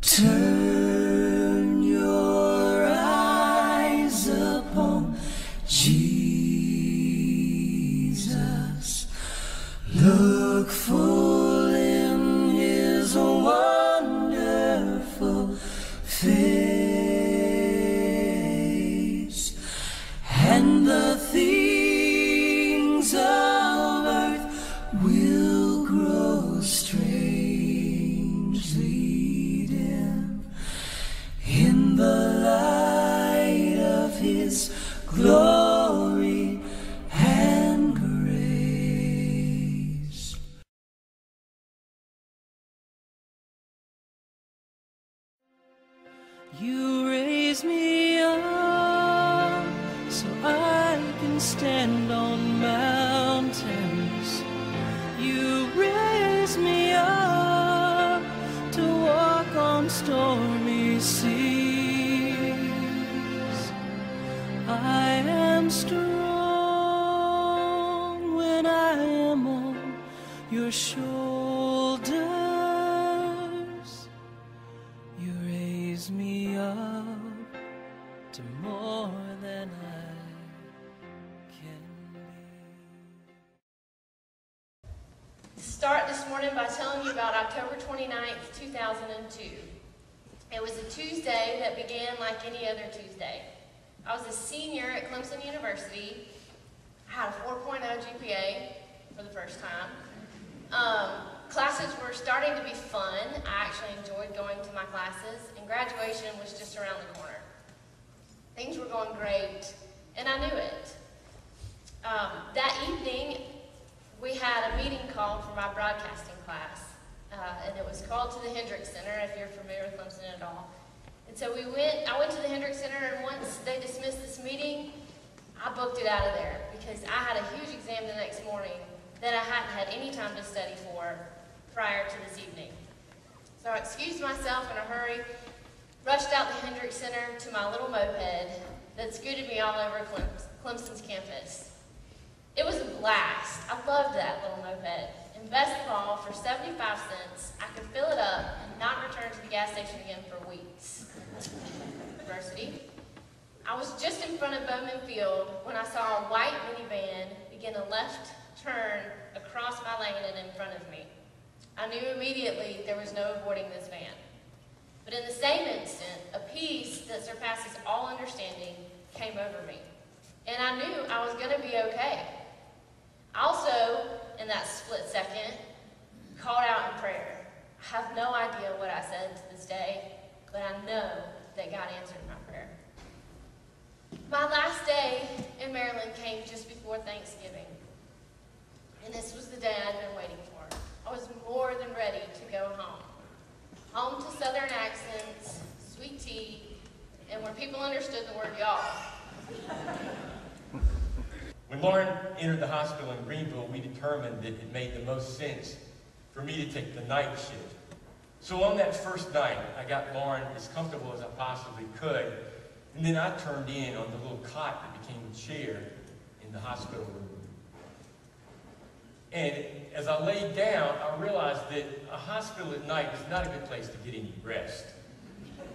Turn your eyes upon Jesus. Look full in his wonderful face, and the things of earth will grow strangely dim in the light of his glory and grace. You raise me up so I can stand on mountains. You raise me up to walk on stormy seas. I am strong when I am on your shoulders. You raise me up to more than I can be. Start this morning by telling you about October 29th, 2002. It was a Tuesday that began like any other Tuesday. I was a senior at Clemson University. I had a 4.0 GPA for the first time. Classes were starting to be fun. I actually enjoyed going to my classes, and graduation was just around the corner. Things were going great, and I knew it. That evening, we had a meeting called for my broadcasting class, and it was called to the Hendricks Center, if you're familiar with Clemson at all. And so I went to the Hendricks Center, and once they dismissed this meeting, I booked it out of there because I had a huge exam the next morning that I hadn't had any time to study for prior to this evening. So I excused myself in a hurry, rushed out the Hendricks Center to my little moped that scooted me all over Clemson's campus. It was a blast. I loved that little moped. And best of all, for 75 cents, I could fill it up and not return to the gas station again for weeks. Adversity. I was just in front of Bowman Field when I saw a white minivan begin a left turn across my lane and in front of me. I knew immediately there was no avoiding this van. But in the same instant, a peace that surpasses all understanding came over me. And I knew I was going to be okay. I also, in that split second, called out in prayer. I have no idea what I said to this day, but I know that God answered my prayer. My last day in Maryland came just before Thanksgiving. And this was the day I'd been waiting for. I was more than ready to go home. Home to Southern accents, sweet tea, and where people understood the word y'all. When Lauren entered the hospital in Greenville, we determined that it made the most sense for me to take the night shift. So on that first night, I got Lauren as comfortable as I possibly could, and then I turned in on the little cot that became a chair in the hospital room. And as I laid down, I realized that a hospital at night is not a good place to get any rest.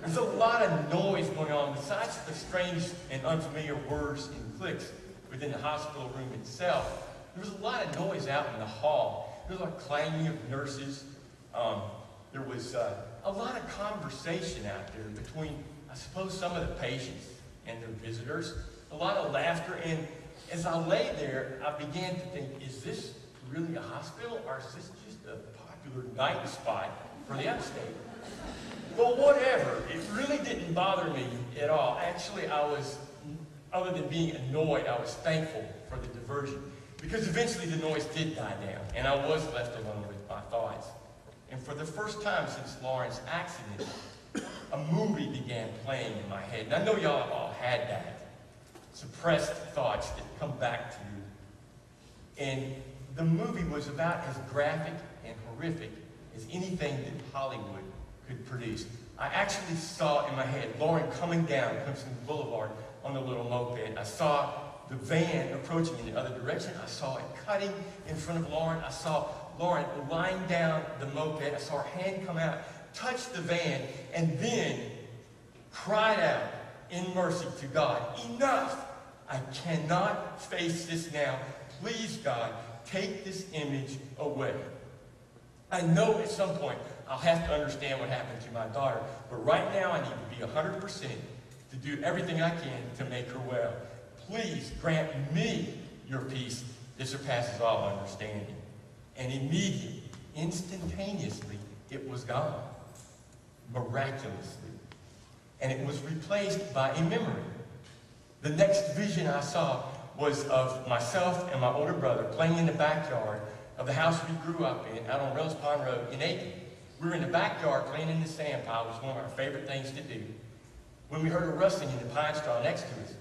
There's a lot of noise going on besides the strange and unfamiliar words and clicks within the hospital room itself. There was a lot of noise out in the hall. There was a clanging of nurses. There was a lot of conversation out there between, I suppose, some of the patients and their visitors. A lot of laughter. And as I lay there, I began to think, is this really a hospital, or is this just a popular night spot for the upstate? Well, whatever. It really didn't bother me at all. Actually, I was, other than being annoyed, I was thankful for the diversion, because eventually the noise did die down, and I was left alone with my thoughts. And for the first time since Lauren's accident, a movie began playing in my head. And I know y'all have all had that. Suppressed thoughts that come back to you. And the movie was about as graphic and horrific as anything that Hollywood could produce. I actually saw in my head Lauren coming down Clemson Boulevard on the little moped. I saw the van approaching in the other direction. I saw it cutting in front of Lauren. I saw Lauren lying down the moped. I saw her hand come out, touched the van, and then cried out in mercy to God, "Enough! I cannot face this now. Please, God, take this image away." I know at some point I'll have to understand what happened to my daughter, but right now I need to be 100% to do everything I can to make her well. Please grant me your peace that surpasses all understanding. And immediately, instantaneously, it was gone, miraculously. And it was replaced by a memory. The next vision I saw was of myself and my older brother playing in the backyard of the house we grew up in out on Rose Pond Road in Aiken. We were in the backyard playing in the sand pile, which was one of our favorite things to do, when we heard a rustling in the pine straw next to us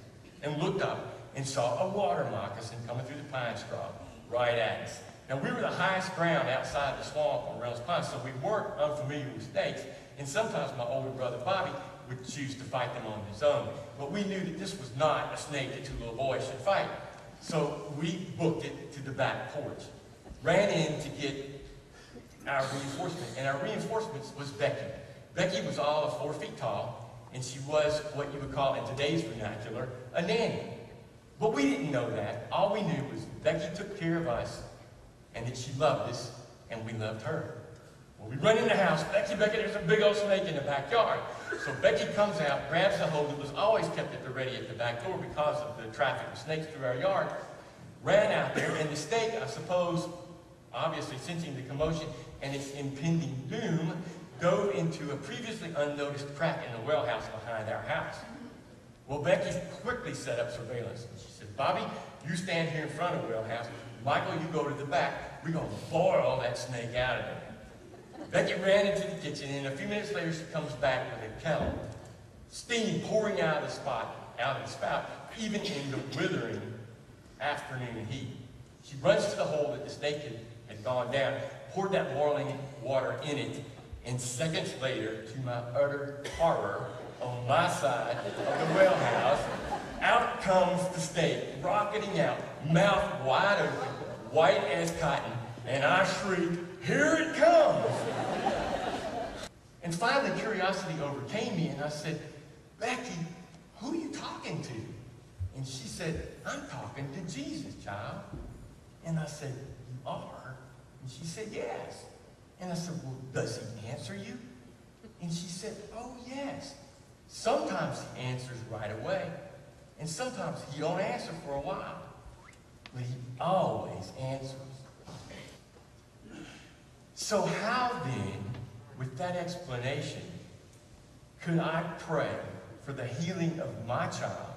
and looked up and saw a water moccasin coming through the pine straw right at us. Now, we were the highest ground outside the swamp on Reynolds Pond, so we weren't unfamiliar with snakes, and sometimes my older brother Bobby would choose to fight them on his own. But we knew that this was not a snake that two little boys should fight. So we booked it to the back porch, ran in to get our reinforcement, and our reinforcement was Becky. Becky was all of 4 feet tall, and she was what you would call in today's vernacular a nanny. But we didn't know that. All we knew was Becky took care of us, and that she loved us, and we loved her. Well, we run in the house, Becky, there's a big old snake in the backyard. So Becky comes out, grabs the hole that was always kept at the ready at the back door because of the traffic of snakes through our yard, ran out there, and the snake, I suppose, obviously sensing the commotion and its impending doom, dove into a previously unnoticed crack in the well house behind our house. Well, Becky quickly set up surveillance. She said, "Bobby, you stand here in front of the well house. Michael, you go to the back. We're going to boil that snake out of there." Becky ran into the kitchen, and a few minutes later she comes back with a kettle, steam pouring out of the spout, even in the withering afternoon heat. She runs to the hole that the snake had gone down, poured that boiling water in it, and seconds later, to my utter horror, on my side of the well house, out comes the snake, rocketing out, mouth wide open, white as cotton, and I shrieked, "Here it comes!" And finally, curiosity overcame me, and I said, "Becky, who are you talking to?" And she said, "I'm talking to Jesus, child." And I said, "You are?" And she said, "Yes." And I said, "Well, does he answer you?" And she said, "Oh, yes. Sometimes he answers right away, and sometimes he don't answer for a while, but he always answers." So how then, with that explanation, could I pray for the healing of my child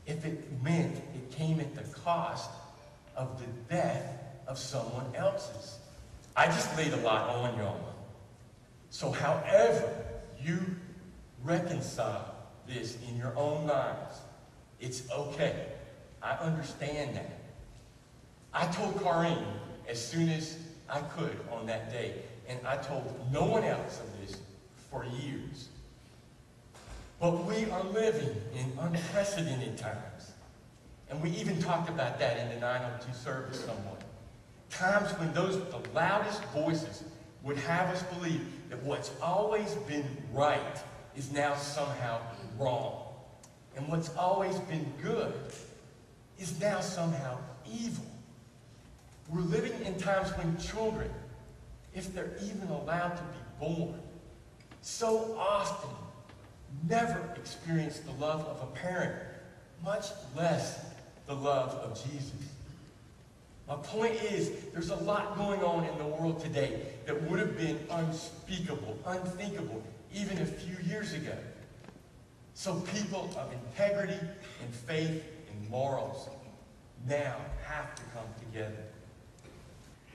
if it meant it came at the cost of the death of someone else's? I just laid a lot on y'all. So however you reconcile this in your own minds, it's okay. I understand that. I told Corrine as soon as I could on that day, and I told no one else of this for years. But we are living in unprecedented times. And we even talked about that in the 902 service somewhat. Times when the loudest voices would have us believe that what's always been right is now somehow wrong. And what's always been good is now somehow evil. We're living in times when children, if they're even allowed to be born, so often never experience the love of a parent, much less the love of Jesus. My point is, there's a lot going on in the world today that would have been unspeakable, unthinkable, even a few years ago. So people of integrity and faith and morals now have to come together.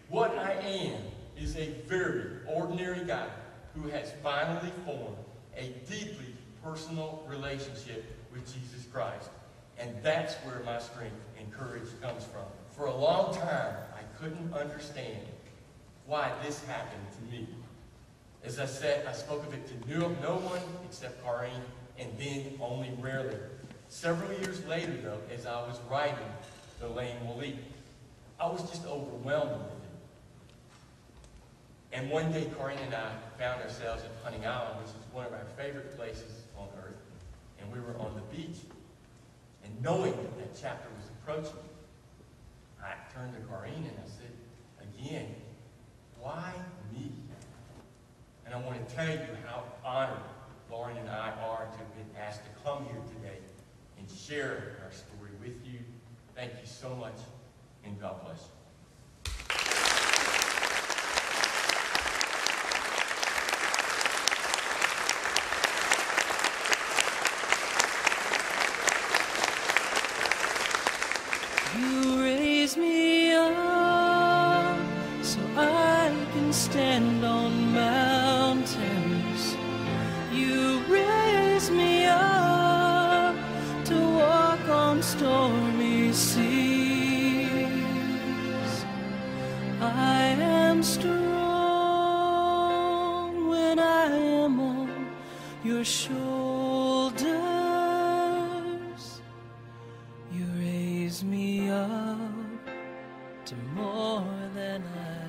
What I am is a very ordinary guy who has finally formed a deeply personal relationship with Jesus Christ. And that's where my strength and courage comes from. For a long time, I couldn't understand why this happened to me. As I said, I spoke of it to no one except Corrine, and then only rarely. Several years later, though, as I was writing The Lame Will Leap, I was just overwhelmed with it. And one day, Corinne and I found ourselves at Hunting Island, which is one of our favorite places on earth, and we were on the beach. And knowing that that chapter was approaching, I turned to Corinne and I said, again, why me? And I want to tell you how honored Lauren and I are to have been asked to come here today and share our story with you. Thank you so much, and God bless you. You raise me up so I can stand on mountains. You raise me up to walk on stormy seas. I am strong when I am on your shoulders. You raise me up to more than I